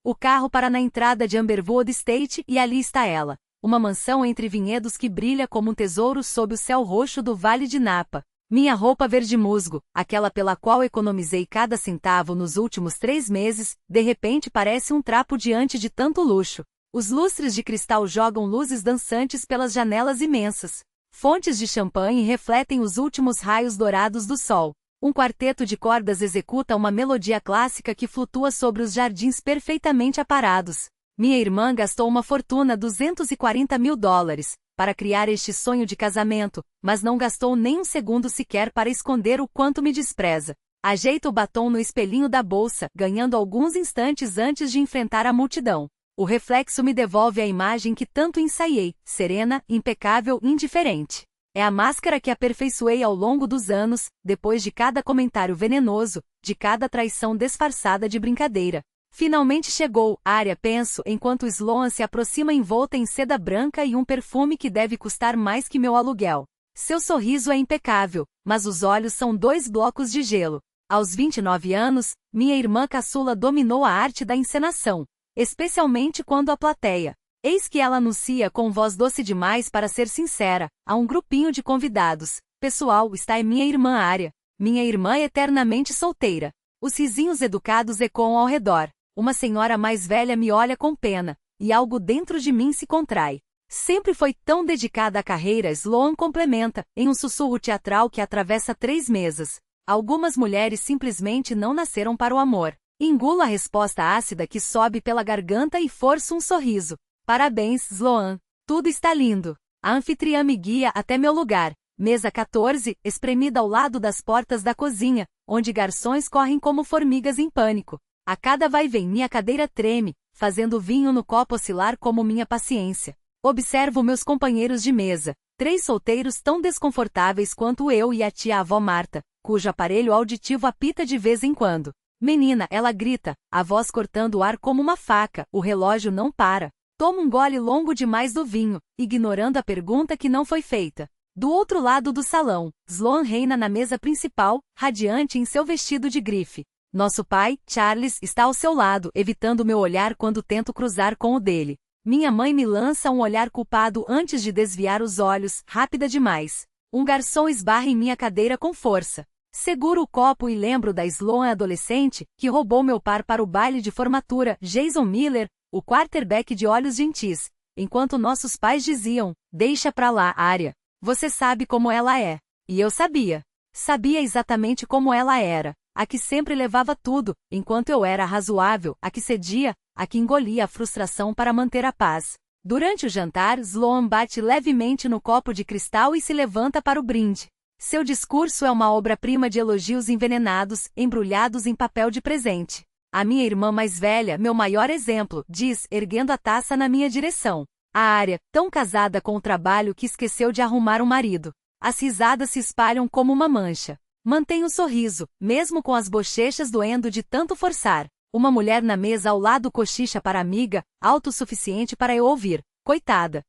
O carro para na entrada de Amberwood Estate e ali está ela. Uma mansão entre vinhedos que brilha como um tesouro sob o céu roxo do Vale de Napa. Minha roupa verde musgo, aquela pela qual economizei cada centavo nos últimos 3 meses, de repente parece um trapo diante de tanto luxo. Os lustres de cristal jogam luzes dançantes pelas janelas imensas. Fontes de champanhe refletem os últimos raios dourados do sol. Um quarteto de cordas executa uma melodia clássica que flutua sobre os jardins perfeitamente aparados. Minha irmã gastou uma fortuna, $240 mil, para criar este sonho de casamento, mas não gastou nem um segundo sequer para esconder o quanto me despreza. Ajeita o batom no espelhinho da bolsa, ganhando alguns instantes antes de enfrentar a multidão. O reflexo me devolve a imagem que tanto ensaiei, serena, impecável, indiferente. É a máscara que aperfeiçoei ao longo dos anos, depois de cada comentário venenoso, de cada traição disfarçada de brincadeira. Finalmente chegou, Arya, penso, enquanto Sloan se aproxima envolta em seda branca e um perfume que deve custar mais que meu aluguel. Seu sorriso é impecável, mas os olhos são 2 blocos de gelo. Aos 29 anos, minha irmã caçula dominou a arte da encenação, especialmente quando a plateia. Eis que ela anuncia com voz doce demais para ser sincera, a um grupinho de convidados. Pessoal, está é minha irmã Arya. Minha irmã é eternamente solteira. Os risinhos educados ecoam ao redor. Uma senhora mais velha me olha com pena, e algo dentro de mim se contrai. Sempre foi tão dedicada à carreira, Sloan complementa, em um sussurro teatral que atravessa 3 mesas. Algumas mulheres simplesmente não nasceram para o amor. Engulo a resposta ácida que sobe pela garganta e forço um sorriso. Parabéns, Sloan. Tudo está lindo. A anfitriã me guia até meu lugar. Mesa 14, espremida ao lado das portas da cozinha, onde garçons correm como formigas em pânico. A cada vai-vem minha cadeira treme, fazendo o vinho no copo oscilar como minha paciência. Observo meus companheiros de mesa, 3 solteiros tão desconfortáveis quanto eu e a tia-avó Marta, cujo aparelho auditivo apita de vez em quando. Menina, ela grita, a voz cortando o ar como uma faca, o relógio não para. Tomo um gole longo demais do vinho, ignorando a pergunta que não foi feita. Do outro lado do salão, Sloan reina na mesa principal, radiante em seu vestido de grife. Nosso pai, Charles, está ao seu lado, evitando meu olhar quando tento cruzar com o dele. Minha mãe me lança um olhar culpado antes de desviar os olhos, rápida demais. Um garçom esbarra em minha cadeira com força. Seguro o copo e lembro da Sloan adolescente, que roubou meu par para o baile de formatura, Jason Miller, o quarterback de olhos gentis, enquanto nossos pais diziam, deixa pra lá, Arya. Você sabe como ela é. E eu sabia. Sabia exatamente como ela era. A que sempre levava tudo, enquanto eu era razoável, a que cedia, a que engolia a frustração para manter a paz. Durante o jantar, Sloan bate levemente no copo de cristal e se levanta para o brinde. Seu discurso é uma obra-prima de elogios envenenados, embrulhados em papel de presente. A minha irmã mais velha, meu maior exemplo, diz, erguendo a taça na minha direção. A Arya, tão casada com o trabalho que esqueceu de arrumar um marido. As risadas se espalham como uma mancha. Mantém o sorriso, mesmo com as bochechas doendo de tanto forçar. Uma mulher na mesa ao lado cochicha para a amiga, autossuficiente para eu ouvir. Coitada.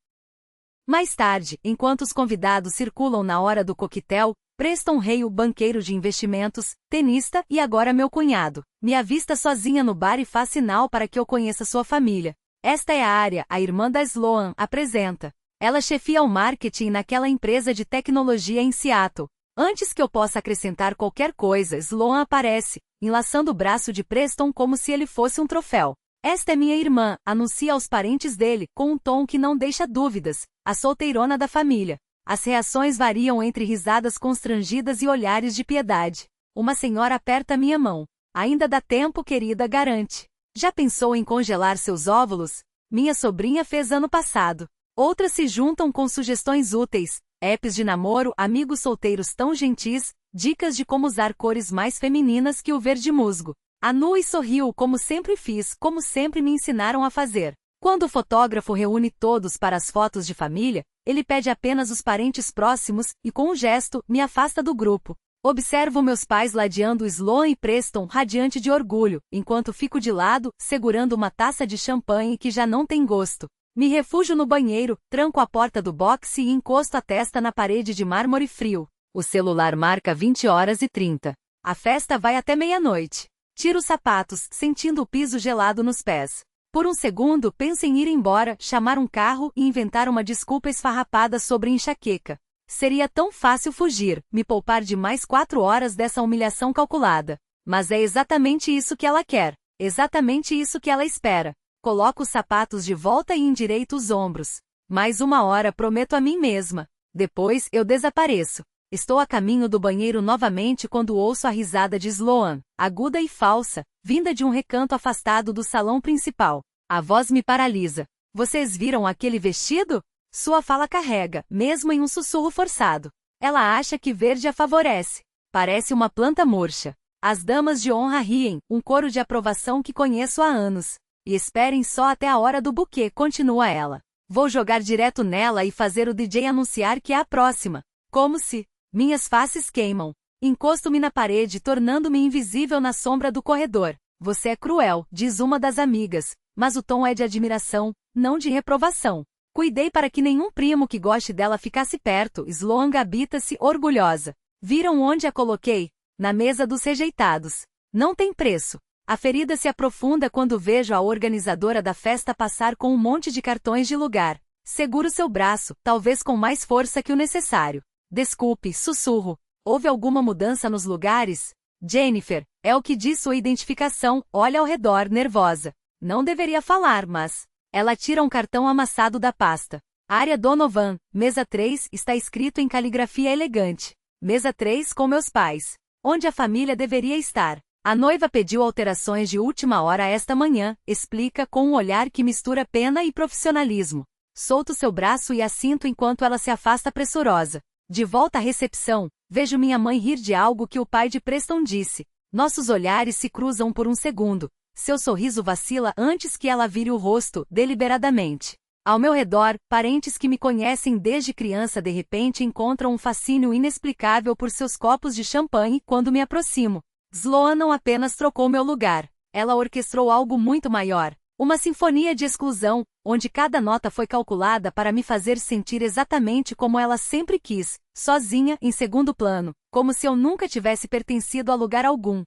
Mais tarde, enquanto os convidados circulam na hora do coquetel, Preston Rey, o banqueiro de investimentos, tenista e agora meu cunhado, me avista sozinha no bar e faz sinal para que eu conheça sua família. Esta é a Arya, a irmã da Sloan, apresenta. Ela chefia o marketing naquela empresa de tecnologia em Seattle. Antes que eu possa acrescentar qualquer coisa, Sloan aparece, enlaçando o braço de Preston como se ele fosse um troféu. Esta é minha irmã, anuncia aos parentes dele, com um tom que não deixa dúvidas, a solteirona da família. As reações variam entre risadas constrangidas e olhares de piedade. Uma senhora aperta minha mão. Ainda dá tempo, querida, garante. Já pensou em congelar seus óvulos? Minha sobrinha fez ano passado. Outras se juntam com sugestões úteis, apps de namoro, amigos solteiros tão gentis, dicas de como usar cores mais femininas que o verde musgo. Anu e sorriu como sempre fiz, como sempre me ensinaram a fazer. Quando o fotógrafo reúne todos para as fotos de família, ele pede apenas os parentes próximos e, com um gesto, me afasta do grupo. Observo meus pais ladeando Sloan e Preston radiante de orgulho, enquanto fico de lado, segurando uma taça de champanhe que já não tem gosto. Me refugio no banheiro, tranco a porta do boxe e encosto a testa na parede de mármore frio. O celular marca 20h30. A festa vai até meia-noite. Tiro os sapatos, sentindo o piso gelado nos pés. Por um segundo, penso em ir embora, chamar um carro e inventar uma desculpa esfarrapada sobre enxaqueca. Seria tão fácil fugir, me poupar de mais 4 horas dessa humilhação calculada. Mas é exatamente isso que ela quer. Exatamente isso que ela espera. Coloco os sapatos de volta e endireito os ombros. Mais 1 hora, prometo a mim mesma. Depois, eu desapareço. Estou a caminho do banheiro novamente quando ouço a risada de Sloan, aguda e falsa, vinda de um recanto afastado do salão principal. A voz me paralisa. Vocês viram aquele vestido? Sua fala carrega, mesmo em um sussurro forçado. Ela acha que verde a favorece. Parece uma planta murcha. As damas de honra riem, um coro de aprovação que conheço há anos. E esperem só até a hora do buquê, continua ela. Vou jogar direto nela e fazer o DJ anunciar que é a próxima. Como se... Minhas faces queimam. Encosto-me na parede, tornando-me invisível na sombra do corredor. Você é cruel, diz uma das amigas, mas o tom é de admiração, não de reprovação. Cuidei para que nenhum primo que goste dela ficasse perto. Sloan gabita-se orgulhosa. Viram onde a coloquei? Na mesa dos rejeitados. Não tem preço. A ferida se aprofunda quando vejo a organizadora da festa passar com um monte de cartões de lugar. Seguro seu braço, talvez com mais força que o necessário. Desculpe, sussurro. Houve alguma mudança nos lugares? Jennifer, é o que diz sua identificação, olha ao redor, nervosa. Não deveria falar, mas... Ela tira um cartão amassado da pasta. Área Donovan, mesa 3, está escrito em caligrafia elegante. Mesa 3 com meus pais. Onde a família deveria estar. A noiva pediu alterações de última hora esta manhã, explica com um olhar que mistura pena e profissionalismo. Solto seu braço e a sinto enquanto ela se afasta pressurosa. De volta à recepção, vejo minha mãe rir de algo que o pai de Preston disse. Nossos olhares se cruzam por um segundo. Seu sorriso vacila antes que ela vire o rosto, deliberadamente. Ao meu redor, parentes que me conhecem desde criança de repente encontram um fascínio inexplicável por seus copos de champanhe quando me aproximo. Sloan não apenas trocou meu lugar. Ela orquestrou algo muito maior. Uma sinfonia de exclusão, onde cada nota foi calculada para me fazer sentir exatamente como ela sempre quis, sozinha, em segundo plano, como se eu nunca tivesse pertencido a lugar algum.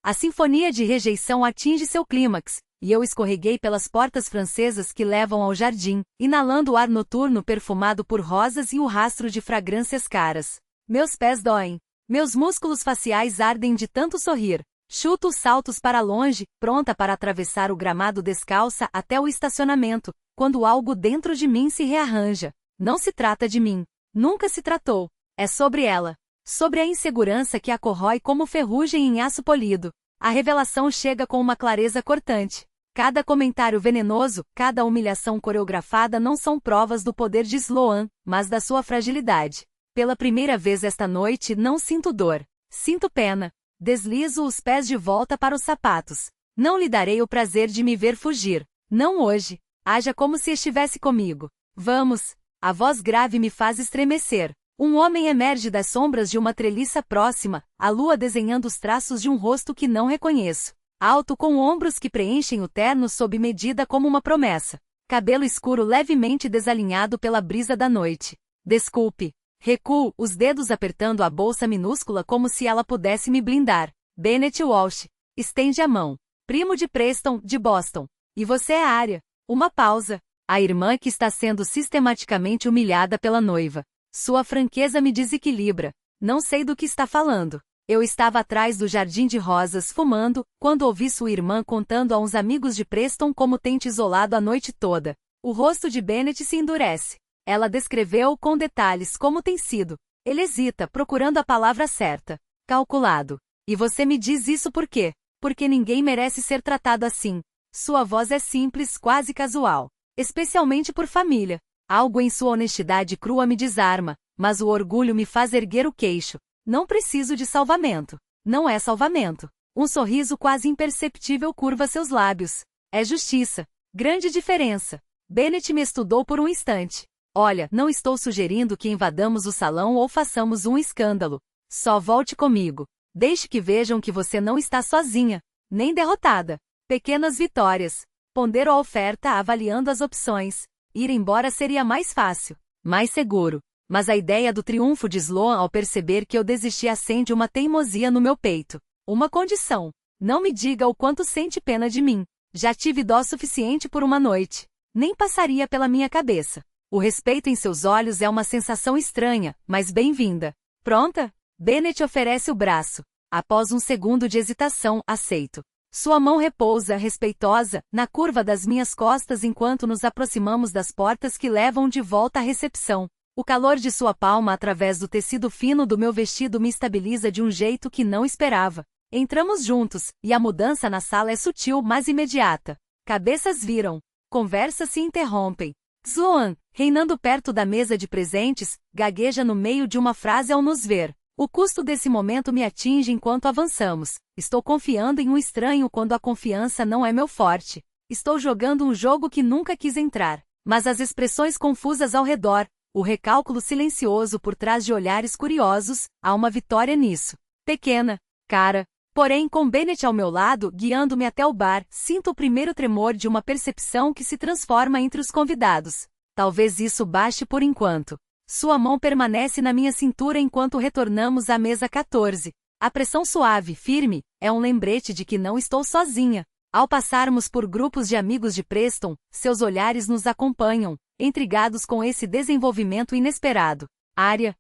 A sinfonia de rejeição atinge seu clímax, e eu escorreguei pelas portas francesas que levam ao jardim, inalando o ar noturno perfumado por rosas e o rastro de fragrâncias caras. Meus pés doem. Meus músculos faciais ardem de tanto sorrir. Chuto os saltos para longe, pronta para atravessar o gramado descalça até o estacionamento, quando algo dentro de mim se rearranja. Não se trata de mim. Nunca se tratou. É sobre ela. Sobre a insegurança que a corrói como ferrugem em aço polido. A revelação chega com uma clareza cortante. Cada comentário venenoso, cada humilhação coreografada não são provas do poder de Sloan, mas da sua fragilidade. Pela primeira vez esta noite não sinto dor. Sinto pena. Deslizo os pés de volta para os sapatos. Não lhe darei o prazer de me ver fugir. Não hoje. Haja como se estivesse comigo. Vamos. A voz grave me faz estremecer. Um homem emerge das sombras de uma treliça próxima, a lua desenhando os traços de um rosto que não reconheço. Alto com ombros que preenchem o terno sob medida como uma promessa. Cabelo escuro levemente desalinhado pela brisa da noite. Desculpe. Recuo, os dedos apertando a bolsa minúscula como se ela pudesse me blindar. Bennett Walsh. Estende a mão. Primo de Preston, de Boston. E você é Arya. Uma pausa. A irmã que está sendo sistematicamente humilhada pela noiva. Sua franqueza me desequilibra. Não sei do que está falando. Eu estava atrás do jardim de rosas fumando, quando ouvi sua irmã contando a uns amigos de Preston como tem te isolado a noite toda. O rosto de Bennett se endurece. Ela descreveu com detalhes como tem sido. Ele hesita, procurando a palavra certa. Calculado. E você me diz isso por quê? Porque ninguém merece ser tratado assim. Sua voz é simples, quase casual. Especialmente por família. Algo em sua honestidade crua me desarma, mas o orgulho me faz erguer o queixo. Não preciso de salvamento. Não é salvamento. Um sorriso quase imperceptível curva seus lábios. É justiça. Grande diferença. Bennett me estudou por um instante. Olha, não estou sugerindo que invadamos o salão ou façamos um escândalo. Só volte comigo. Deixe que vejam que você não está sozinha, nem derrotada. Pequenas vitórias. Pondero a oferta avaliando as opções. Ir embora seria mais fácil, mais seguro. Mas a ideia do triunfo de Sloan ao perceber que eu desisti acende uma teimosia no meu peito. Uma condição. Não me diga o quanto sente pena de mim. Já tive dó suficiente por uma noite. Nem passaria pela minha cabeça. O respeito em seus olhos é uma sensação estranha, mas bem-vinda. Pronta? Bennett oferece o braço. Após um segundo de hesitação, aceito. Sua mão repousa, respeitosa, na curva das minhas costas enquanto nos aproximamos das portas que levam de volta à recepção. O calor de sua palma através do tecido fino do meu vestido me estabiliza de um jeito que não esperava. Entramos juntos, e a mudança na sala é sutil, mas imediata. Cabeças viram. Conversas se interrompem. Sloan, reinando perto da mesa de presentes, gagueja no meio de uma frase ao nos ver. O custo desse momento me atinge enquanto avançamos. Estou confiando em um estranho quando a confiança não é meu forte. Estou jogando um jogo que nunca quis entrar. Mas as expressões confusas ao redor, o recálculo silencioso por trás de olhares curiosos, há uma vitória nisso. Pequena, cara. Porém, com Bennett ao meu lado, guiando-me até o bar, sinto o primeiro tremor de uma percepção que se transforma entre os convidados. Talvez isso baste por enquanto. Sua mão permanece na minha cintura enquanto retornamos à mesa 14. A pressão suave, firme, é um lembrete de que não estou sozinha. Ao passarmos por grupos de amigos de Preston, seus olhares nos acompanham, intrigados com esse desenvolvimento inesperado. Arya.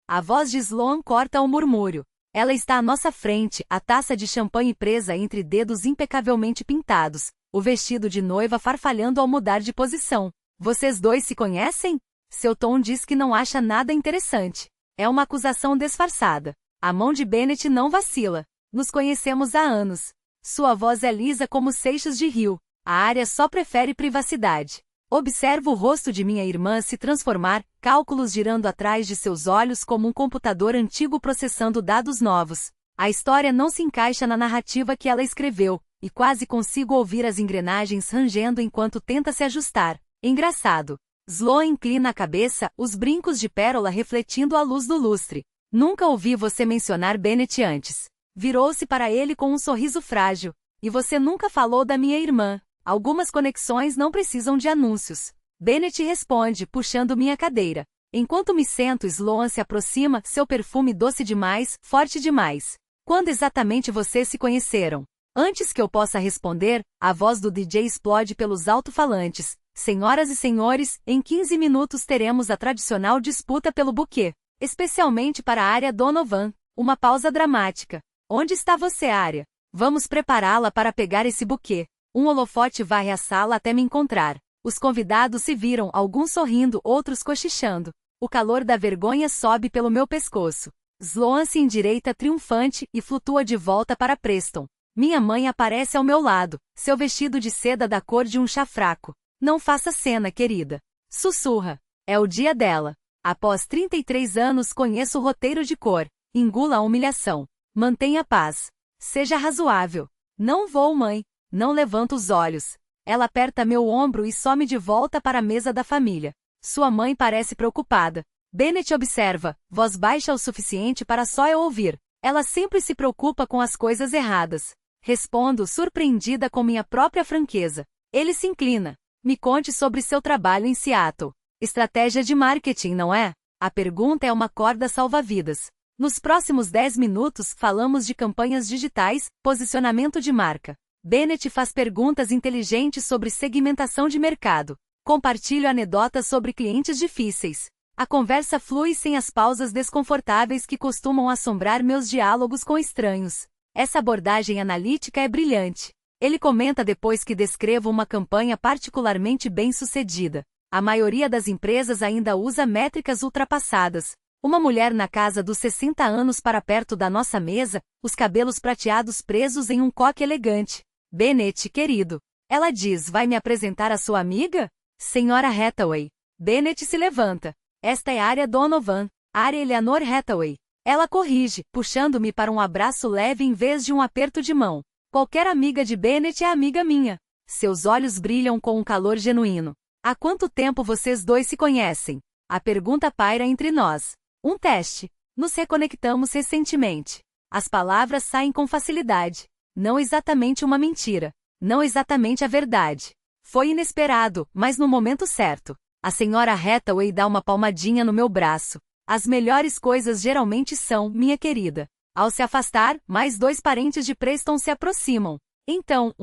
A voz de Sloan corta o murmúrio. Ela está à nossa frente, a taça de champanhe presa entre dedos impecavelmente pintados, o vestido de noiva farfalhando ao mudar de posição. Vocês dois se conhecem? Seu tom diz que não acha nada interessante. É uma acusação disfarçada. A mão de Bennett não vacila. Nos conhecemos há anos. Sua voz é lisa como seixos de rio. A Arya só prefere privacidade. Observo o rosto de minha irmã se transformar, cálculos girando atrás de seus olhos como um computador antigo processando dados novos. A história não se encaixa na narrativa que ela escreveu, e quase consigo ouvir as engrenagens rangendo enquanto tenta se ajustar. Engraçado. Sloan inclina a cabeça, os brincos de pérola refletindo a luz do lustre. Nunca ouvi você mencionar Bennett antes. Virou-se para ele com um sorriso frágil. E você nunca falou da minha irmã. Algumas conexões não precisam de anúncios. Bennett responde, puxando minha cadeira. Enquanto me sento, Sloan se aproxima, seu perfume doce demais, forte demais. Quando exatamente vocês se conheceram? Antes que eu possa responder, a voz do DJ explode pelos alto-falantes. Senhoras e senhores, em 15 minutos teremos a tradicional disputa pelo buquê. Especialmente para a Arya Donovan. Uma pausa dramática. Onde está você, Arya? Vamos prepará-la para pegar esse buquê. Um holofote varre a sala até me encontrar. Os convidados se viram, alguns sorrindo, outros cochichando. O calor da vergonha sobe pelo meu pescoço. Sloan se endireita triunfante e flutua de volta para Preston. Minha mãe aparece ao meu lado, seu vestido de seda da cor de um chá fraco. Não faça cena, querida. Sussurra. É o dia dela. Após 33 anos conheço o roteiro de cor. Engula a humilhação. Mantenha paz. Seja razoável. Não vou, mãe. Não levanto os olhos. Ela aperta meu ombro e some de volta para a mesa da família. Sua mãe parece preocupada. Bennett observa, voz baixa o suficiente para só eu ouvir. Ela sempre se preocupa com as coisas erradas. Respondo, surpreendida com minha própria franqueza. Ele se inclina. Me conte sobre seu trabalho em Seattle. Estratégia de marketing, não é? A pergunta é uma corda salva-vidas. Nos próximos 10 minutos, falamos de campanhas digitais, posicionamento de marca. Bennett faz perguntas inteligentes sobre segmentação de mercado. Compartilho anedotas sobre clientes difíceis. A conversa flui sem as pausas desconfortáveis que costumam assombrar meus diálogos com estranhos. Essa abordagem analítica é brilhante. Ele comenta depois que descrevo uma campanha particularmente bem-sucedida. A maioria das empresas ainda usa métricas ultrapassadas. Uma mulher na casa dos 60 anos para perto da nossa mesa, os cabelos prateados presos em um coque elegante. Bennett, querido. Ela diz, vai me apresentar a sua amiga? Senhora Hathaway. Bennett se levanta. Esta é Arya Donovan, Arya Eleanor Hathaway. Ela corrige, puxando-me para um abraço leve em vez de um aperto de mão. Qualquer amiga de Bennett é amiga minha. Seus olhos brilham com um calor genuíno. Há quanto tempo vocês dois se conhecem? A pergunta paira entre nós. Um teste. Nos reconectamos recentemente. As palavras saem com facilidade. Não exatamente uma mentira. Não exatamente a verdade. Foi inesperado, mas no momento certo. A senhora Hathaway dá uma palmadinha no meu braço. As melhores coisas geralmente são, minha querida. Ao se afastar, mais 2 parentes de Preston se aproximam. Então,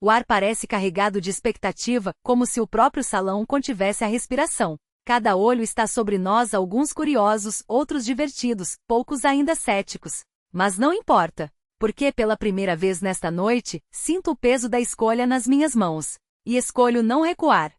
o ar parece carregado de expectativa, como se o próprio salão contivesse a respiração. Cada olho está sobre nós, alguns curiosos, outros divertidos, poucos ainda céticos. Mas não importa, porque pela primeira vez nesta noite, sinto o peso da escolha nas minhas mãos. E escolho não recuar.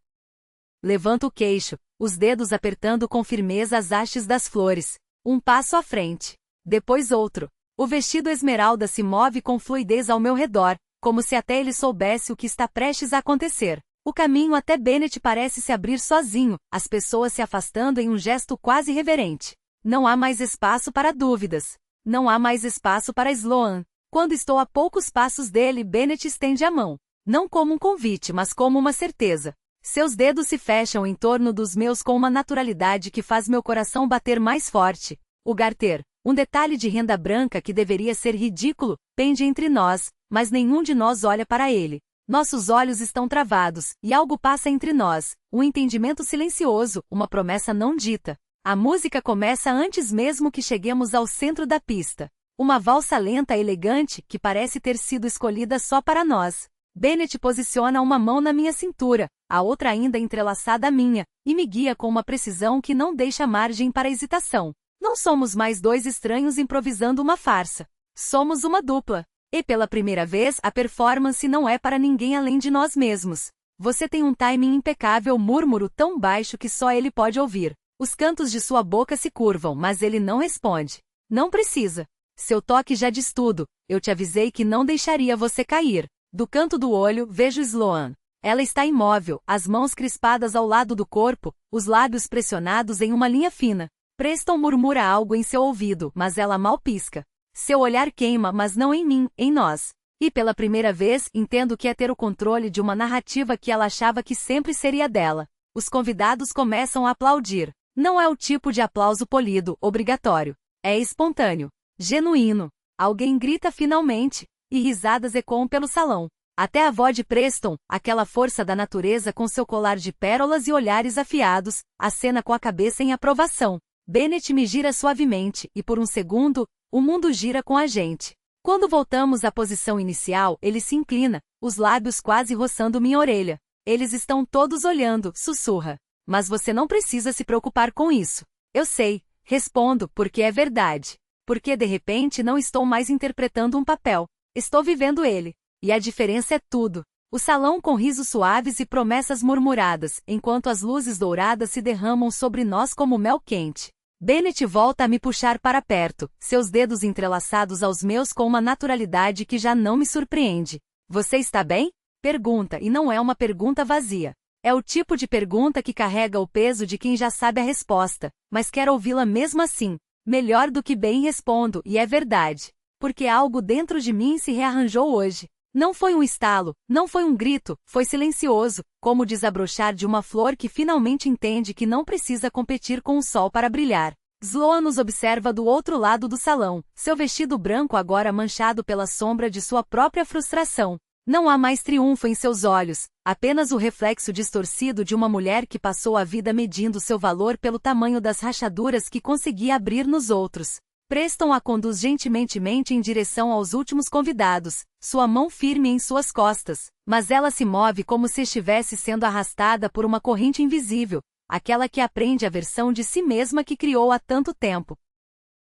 Levanto o queixo, os dedos apertando com firmeza as hastes das flores. Um passo à frente. Depois outro. O vestido esmeralda se move com fluidez ao meu redor, como se até ele soubesse o que está prestes a acontecer. O caminho até Bennett parece se abrir sozinho, as pessoas se afastando em um gesto quase reverente. Não há mais espaço para dúvidas. Não há mais espaço para Sloan. Quando estou a poucos passos dele, Bennett estende a mão. Não como um convite, mas como uma certeza. Seus dedos se fecham em torno dos meus com uma naturalidade que faz meu coração bater mais forte. O garter, um detalhe de renda branca que deveria ser ridículo, pende entre nós, mas nenhum de nós olha para ele. Nossos olhos estão travados, e algo passa entre nós, um entendimento silencioso, uma promessa não dita. A música começa antes mesmo que cheguemos ao centro da pista. Uma valsa lenta e elegante, que parece ter sido escolhida só para nós. Bennett posiciona uma mão na minha cintura, a outra ainda entrelaçada à minha, e me guia com uma precisão que não deixa margem para hesitação. Não somos mais 2 estranhos improvisando uma farsa. Somos uma dupla. E pela primeira vez, a performance não é para ninguém além de nós mesmos. Você tem um timing impecável, murmuro tão baixo que só ele pode ouvir. Os cantos de sua boca se curvam, mas ele não responde. Não precisa. Seu toque já diz tudo. Eu te avisei que não deixaria você cair. Do canto do olho, vejo Sloan. Ela está imóvel, as mãos crispadas ao lado do corpo, os lábios pressionados em uma linha fina. Preston murmura algo em seu ouvido, mas ela mal pisca. Seu olhar queima, mas não em mim, em nós. E pela primeira vez, entendo que é ter o controle de uma narrativa que ela achava que sempre seria dela. Os convidados começam a aplaudir. Não é o tipo de aplauso polido, obrigatório. É espontâneo. Genuíno. Alguém grita finalmente, e risadas ecoam pelo salão. Até a avó de Preston, aquela força da natureza com seu colar de pérolas e olhares afiados, acena com a cabeça em aprovação. Bennett me gira suavemente, e por um segundo, o mundo gira com a gente. Quando voltamos à posição inicial, ele se inclina, os lábios quase roçando minha orelha. Eles estão todos olhando, sussurra. Mas você não precisa se preocupar com isso. Eu sei, respondo, porque é verdade. Porque de repente não estou mais interpretando um papel. Estou vivendo ele. E a diferença é tudo. O salão com risos suaves e promessas murmuradas, enquanto as luzes douradas se derramam sobre nós como mel quente. Bennett volta a me puxar para perto, seus dedos entrelaçados aos meus com uma naturalidade que já não me surpreende. Você está bem? Pergunta, e não é uma pergunta vazia. É o tipo de pergunta que carrega o peso de quem já sabe a resposta, mas quer ouvi-la mesmo assim. Melhor do que bem respondo, e é verdade. Porque algo dentro de mim se rearranjou hoje. Não foi um estalo, não foi um grito, foi silencioso, como o desabrochar de uma flor que finalmente entende que não precisa competir com o sol para brilhar. Sloan nos observa do outro lado do salão, seu vestido branco agora manchado pela sombra de sua própria frustração. Não há mais triunfo em seus olhos, apenas o reflexo distorcido de uma mulher que passou a vida medindo seu valor pelo tamanho das rachaduras que conseguia abrir nos outros. Preston a conduz gentilmente em direção aos últimos convidados, sua mão firme em suas costas, mas ela se move como se estivesse sendo arrastada por uma corrente invisível, aquela que aprende a versão de si mesma que criou há tanto tempo.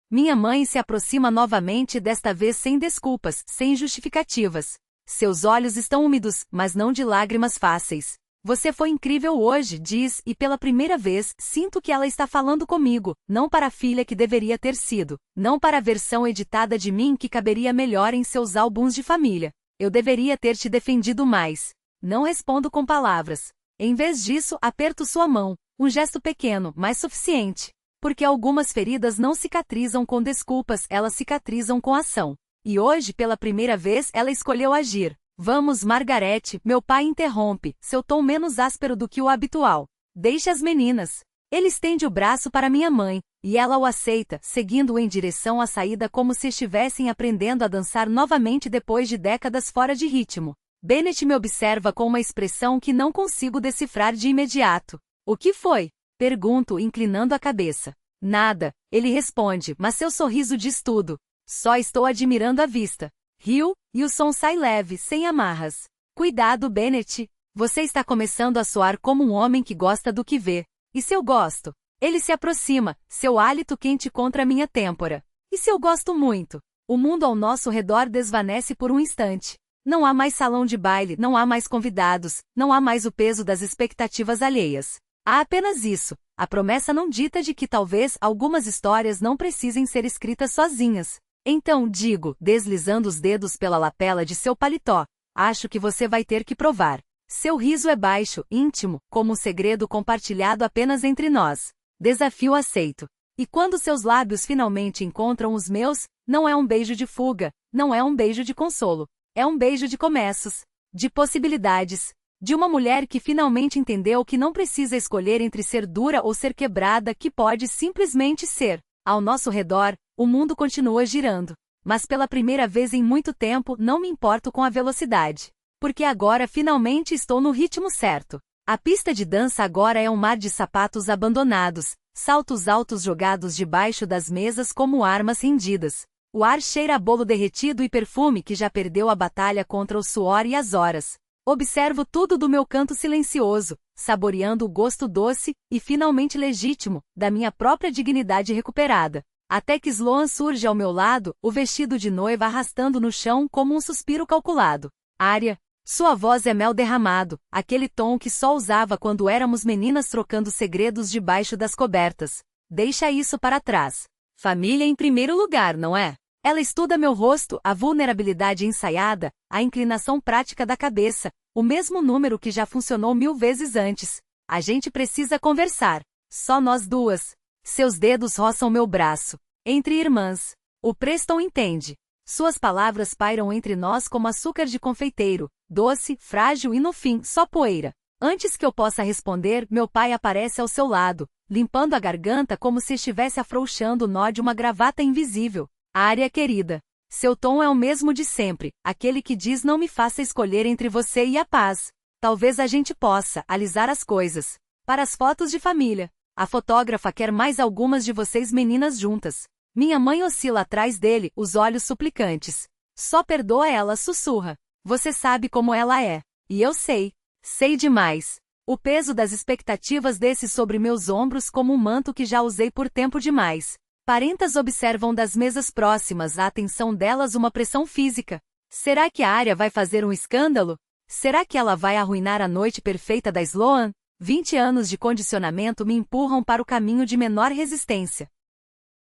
Minha mãe se aproxima novamente, desta vez sem desculpas, sem justificativas. Seus olhos estão úmidos, mas não de lágrimas fáceis. Você foi incrível hoje, diz, e pela primeira vez, sinto que ela está falando comigo, não para a filha que deveria ter sido, não para a versão editada de mim que caberia melhor em seus álbuns de família. Eu deveria ter te defendido mais. Não respondo com palavras. Em vez disso, aperto sua mão, um gesto pequeno, mas suficiente. Porque algumas feridas não cicatrizam com desculpas, elas cicatrizam com ação. E hoje, pela primeira vez, ela escolheu agir. Vamos, Margarete, meu pai interrompe, seu tom menos áspero do que o habitual. Deixe as meninas. Ele estende o braço para minha mãe, e ela o aceita, seguindo-o em direção à saída como se estivessem aprendendo a dançar novamente depois de décadas fora de ritmo. Bennett me observa com uma expressão que não consigo decifrar de imediato. O que foi? Pergunto, inclinando a cabeça. Nada, ele responde, mas seu sorriso diz tudo. Só estou admirando a vista. Rio, e o som sai leve, sem amarras. Cuidado, Bennett. Você está começando a soar como um homem que gosta do que vê. E se eu gosto? Ele se aproxima, seu hálito quente contra minha têmpora. E se eu gosto muito? O mundo ao nosso redor desvanece por um instante. Não há mais salão de baile, não há mais convidados, não há mais o peso das expectativas alheias. Há apenas isso, a promessa não dita de que talvez algumas histórias não precisem ser escritas sozinhas. Então digo, deslizando os dedos pela lapela de seu paletó, acho que você vai ter que provar. Seu riso é baixo, íntimo, como um segredo compartilhado apenas entre nós. Desafio aceito. E quando seus lábios finalmente encontram os meus, não é um beijo de fuga, não é um beijo de consolo. É um beijo de começos, de possibilidades, de uma mulher que finalmente entendeu que não precisa escolher entre ser dura ou ser quebrada, que pode simplesmente ser. Ao nosso redor, o mundo continua girando. Mas pela primeira vez em muito tempo não me importo com a velocidade. Porque agora finalmente estou no ritmo certo. A pista de dança agora é um mar de sapatos abandonados, saltos altos jogados debaixo das mesas como armas rendidas. O ar cheira a bolo derretido e perfume que já perdeu a batalha contra o suor e as horas. Observo tudo do meu canto silencioso, saboreando o gosto doce, e finalmente legítimo, da minha própria dignidade recuperada. Até que Sloan surge ao meu lado, o vestido de noiva arrastando no chão como um suspiro calculado. Arya, sua voz é mel derramado, aquele tom que só usava quando éramos meninas trocando segredos debaixo das cobertas. Deixa isso para trás. Família em primeiro lugar, não é? Ela estuda meu rosto, a vulnerabilidade ensaiada, a inclinação prática da cabeça, o mesmo número que já funcionou 1000 vezes antes. A gente precisa conversar. Só nós duas. Seus dedos roçam meu braço. Entre irmãs. O Preston entende. Suas palavras pairam entre nós como açúcar de confeiteiro, doce, frágil e no fim, só poeira. Antes que eu possa responder, meu pai aparece ao seu lado, limpando a garganta como se estivesse afrouxando o nó de uma gravata invisível. Arya querida. Seu tom é o mesmo de sempre, aquele que diz não me faça escolher entre você e a paz. Talvez a gente possa alisar as coisas. Para as fotos de família. A fotógrafa quer mais algumas de vocês meninas juntas. Minha mãe oscila atrás dele, os olhos suplicantes. Só perdoa ela, sussurra. Você sabe como ela é. E eu sei. Sei demais. O peso das expectativas desce sobre meus ombros como um manto que já usei por tempo demais. Parentas observam das mesas próximas a atenção delas uma pressão física. Será que a Arya vai fazer um escândalo? Será que ela vai arruinar a noite perfeita da Sloan? 20 anos de condicionamento me empurram para o caminho de menor resistência.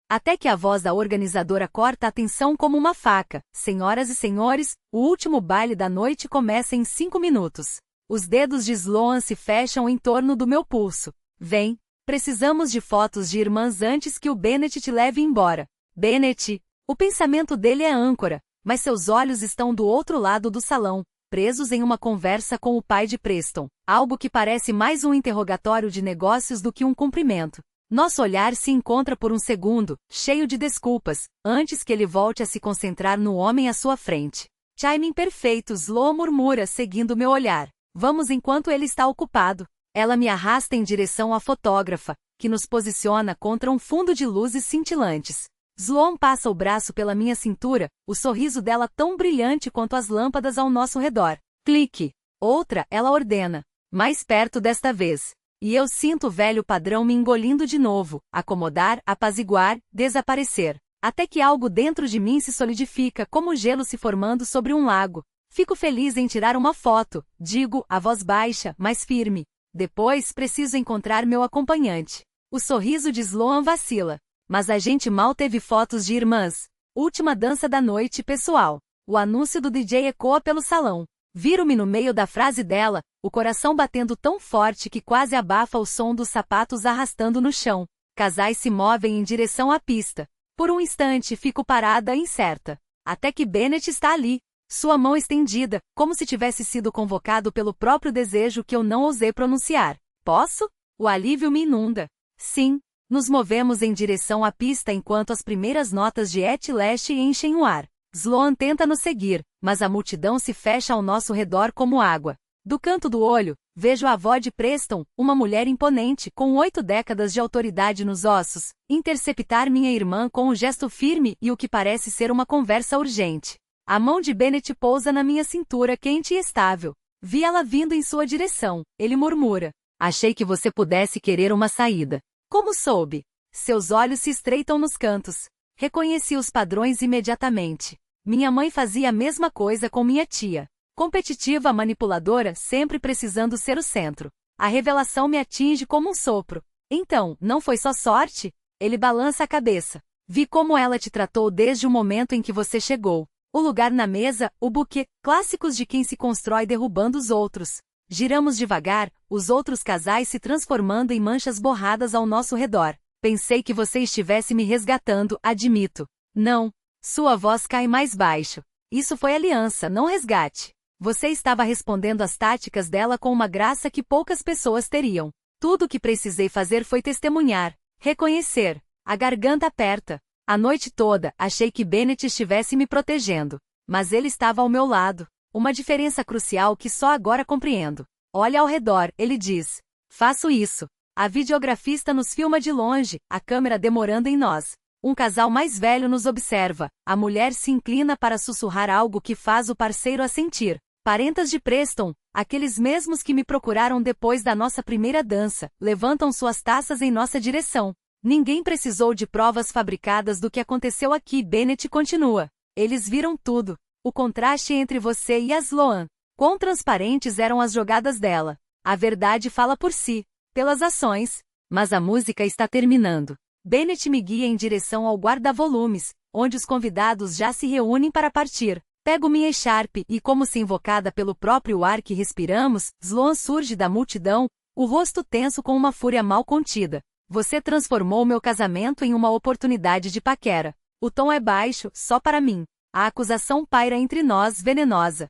Até que a voz da organizadora corta a atenção como uma faca. Senhoras e senhores, o último baile da noite começa em 5 minutos. Os dedos de Sloan se fecham em torno do meu pulso. Vem. Precisamos de fotos de irmãs antes que o Bennett te leve embora. Bennett. O pensamento dele é âncora, mas seus olhos estão do outro lado do salão, presos em uma conversa com o pai de Preston. Algo que parece mais um interrogatório de negócios do que um cumprimento. Nosso olhar se encontra por um segundo, cheio de desculpas, antes que ele volte a se concentrar no homem à sua frente. Timing perfeito, Sloan murmura, seguindo meu olhar. Vamos enquanto ele está ocupado. Ela me arrasta em direção à fotógrafa, que nos posiciona contra um fundo de luzes cintilantes. Sloan passa o braço pela minha cintura, o sorriso dela tão brilhante quanto as lâmpadas ao nosso redor. Clique. Outra, ela ordena. Mais perto desta vez. E eu sinto o velho padrão me engolindo de novo, acomodar, apaziguar, desaparecer. Até que algo dentro de mim se solidifica como gelo se formando sobre um lago. Fico feliz em tirar uma foto, digo, a voz baixa, mas firme. Depois preciso encontrar meu acompanhante. O sorriso de Sloan vacila. Mas a gente mal teve fotos de irmãs. Última dança da noite, pessoal. O anúncio do DJ ecoa pelo salão. Viro-me no meio da frase dela, o coração batendo tão forte que quase abafa o som dos sapatos arrastando no chão. Casais se movem em direção à pista. Por um instante fico parada, incerta. Até que Bennett está ali. Sua mão estendida, como se tivesse sido convocado pelo próprio desejo que eu não ousei pronunciar. Posso? O alívio me inunda. Sim. Nos movemos em direção à pista enquanto as primeiras notas de Et Leste enchem o ar. Sloan tenta nos seguir, mas a multidão se fecha ao nosso redor como água. Do canto do olho, vejo a avó de Preston, uma mulher imponente, com 8 décadas de autoridade nos ossos, interceptar minha irmã com um gesto firme e o que parece ser uma conversa urgente. A mão de Bennett pousa na minha cintura quente e estável. Vi ela vindo em sua direção. Ele murmura. Achei que você pudesse querer uma saída. Como soube? Seus olhos se estreitam nos cantos. Reconheci os padrões imediatamente. Minha mãe fazia a mesma coisa com minha tia. Competitiva, manipuladora, sempre precisando ser o centro. A revelação me atinge como um sopro. Então, não foi só sorte? Ele balança a cabeça. Vi como ela te tratou desde o momento em que você chegou. O lugar na mesa, o buquê, clássicos de quem se constrói derrubando os outros. Giramos devagar, os outros casais se transformando em manchas borradas ao nosso redor. Pensei que você estivesse me resgatando, admito. Não. Sua voz cai mais baixo. Isso foi aliança, não resgate. Você estava respondendo às táticas dela com uma graça que poucas pessoas teriam. Tudo o que precisei fazer foi testemunhar, reconhecer. A garganta aperta. A noite toda, achei que Bennett estivesse me protegendo. Mas ele estava ao meu lado. Uma diferença crucial que só agora compreendo. Olha ao redor, ele diz. Faço isso. A videografista nos filma de longe, a câmera demorando em nós. Um casal mais velho nos observa. A mulher se inclina para sussurrar algo que faz o parceiro assentir. Parentas de Preston, aqueles mesmos que me procuraram depois da nossa primeira dança, levantam suas taças em nossa direção. Ninguém precisou de provas fabricadas do que aconteceu aqui. Bennett continua. Eles viram tudo. O contraste entre você e a Sloan. Quão transparentes eram as jogadas dela. A verdade fala por si, pelas ações. Mas a música está terminando. Bennett me guia em direção ao guarda-volumes, onde os convidados já se reúnem para partir. Pego minha echarpe e, como se invocada pelo próprio ar que respiramos, Sloan surge da multidão, o rosto tenso com uma fúria mal contida. Você transformou meu casamento em uma oportunidade de paquera. O tom é baixo, só para mim. A acusação paira entre nós, venenosa.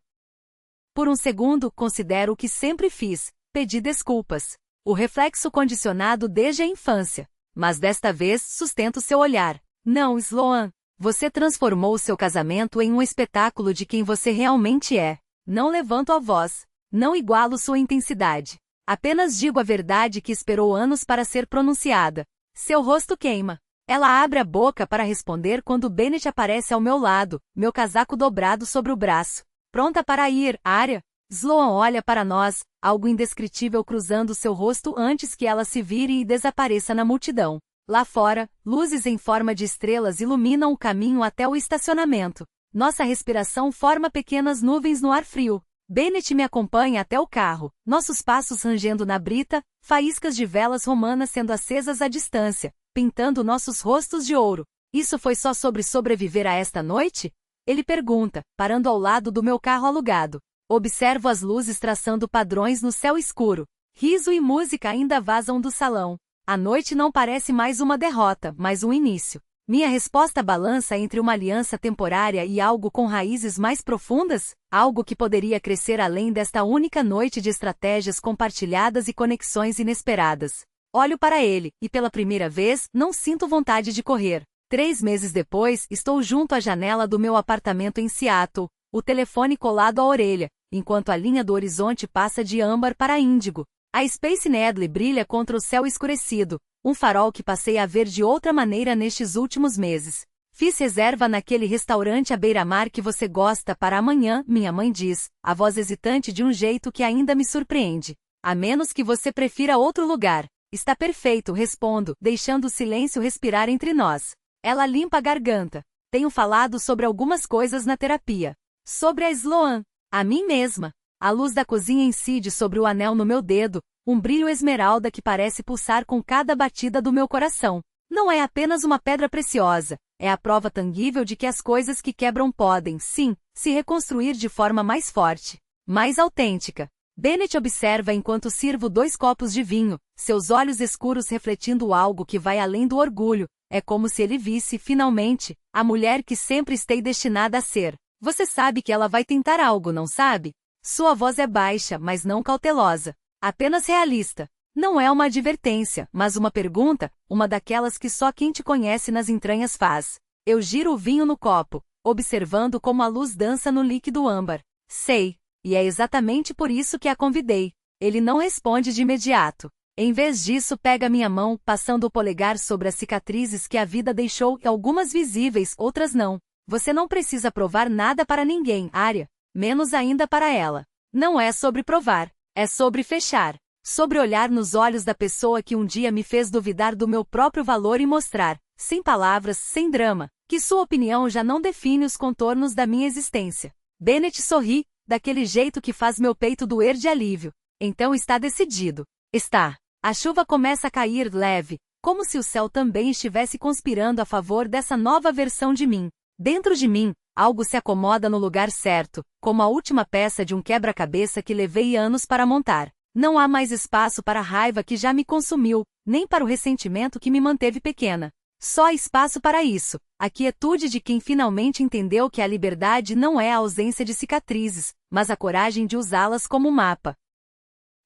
Por um segundo, considero o que sempre fiz. Pedi desculpas. O reflexo condicionado desde a infância. Mas desta vez, sustento seu olhar. Não, Sloan. Você transformou seu casamento em um espetáculo de quem você realmente é. Não levanto a voz. Não igualo sua intensidade. Apenas digo a verdade que esperou anos para ser pronunciada. Seu rosto queima. Ela abre a boca para responder quando Bennett aparece ao meu lado, meu casaco dobrado sobre o braço. Pronta para ir, Arya? Sloan olha para nós, algo indescritível cruzando seu rosto antes que ela se vire e desapareça na multidão. Lá fora, luzes em forma de estrelas iluminam o caminho até o estacionamento. Nossa respiração forma pequenas nuvens no ar frio. Bennett me acompanha até o carro, nossos passos rangendo na brita, faíscas de velas romanas sendo acesas à distância, pintando nossos rostos de ouro. Isso foi só sobre sobreviver a esta noite? Ele pergunta, parando ao lado do meu carro alugado. Observo as luzes traçando padrões no céu escuro. Riso e música ainda vazam do salão. A noite não parece mais uma derrota, mas um início. Minha resposta balança entre uma aliança temporária e algo com raízes mais profundas, algo que poderia crescer além desta única noite de estratégias compartilhadas e conexões inesperadas. Olho para ele, e pela primeira vez, não sinto vontade de correr. 3 meses depois, estou junto à janela do meu apartamento em Seattle, o telefone colado à orelha, enquanto a linha do horizonte passa de âmbar para índigo. A Space Needle brilha contra o céu escurecido, um farol que passei a ver de outra maneira nestes últimos meses. Fiz reserva naquele restaurante à beira-mar que você gosta para amanhã, minha mãe diz, a voz hesitante de um jeito que ainda me surpreende. A menos que você prefira outro lugar. Está perfeito, respondo, deixando o silêncio respirar entre nós. Ela limpa a garganta. Tenho falado sobre algumas coisas na terapia. Sobre a Sloan, a mim mesma. A luz da cozinha incide sobre o anel no meu dedo, um brilho esmeralda que parece pulsar com cada batida do meu coração. Não é apenas uma pedra preciosa, é a prova tangível de que as coisas que quebram podem, sim, se reconstruir de forma mais forte, mais autêntica. Bennett observa enquanto sirvo 2 copos de vinho, seus olhos escuros refletindo algo que vai além do orgulho. É como se ele visse, finalmente, a mulher que sempre estei destinada a ser. Você sabe que ela vai tentar algo, não sabe? Sua voz é baixa, mas não cautelosa. Apenas realista. Não é uma advertência, mas uma pergunta, uma daquelas que só quem te conhece nas entranhas faz. Eu giro o vinho no copo, observando como a luz dança no líquido âmbar. Sei. e é exatamente por isso que a convidei. Ele não responde de imediato. Em vez disso, pega minha mão, passando o polegar sobre as cicatrizes que a vida deixou, algumas visíveis, outras não. Você não precisa provar nada para ninguém, Arya, menos ainda para ela. Não é sobre provar, é sobre fechar. Sobre olhar nos olhos da pessoa que um dia me fez duvidar do meu próprio valor e mostrar, sem palavras, sem drama, que sua opinião já não define os contornos da minha existência. Bennett sorri, daquele jeito que faz meu peito doer de alívio. Então está decidido. Está. A chuva começa a cair leve, como se o céu também estivesse conspirando a favor dessa nova versão de mim. Dentro de mim, algo se acomoda no lugar certo, como a última peça de um quebra-cabeça que levei anos para montar. Não há mais espaço para a raiva que já me consumiu, nem para o ressentimento que me manteve pequena. Só há espaço para isso, a quietude de quem finalmente entendeu que a liberdade não é a ausência de cicatrizes, mas a coragem de usá-las como mapa.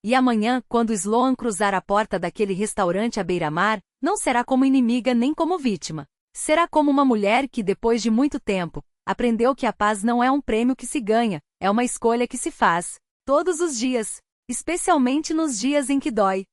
E amanhã, quando Sloan cruzar a porta daquele restaurante à beira-mar, não será como inimiga nem como vítima. Será como uma mulher que, depois de muito tempo, aprendeu que a paz não é um prêmio que se ganha, é uma escolha que se faz, todos os dias, especialmente nos dias em que dói.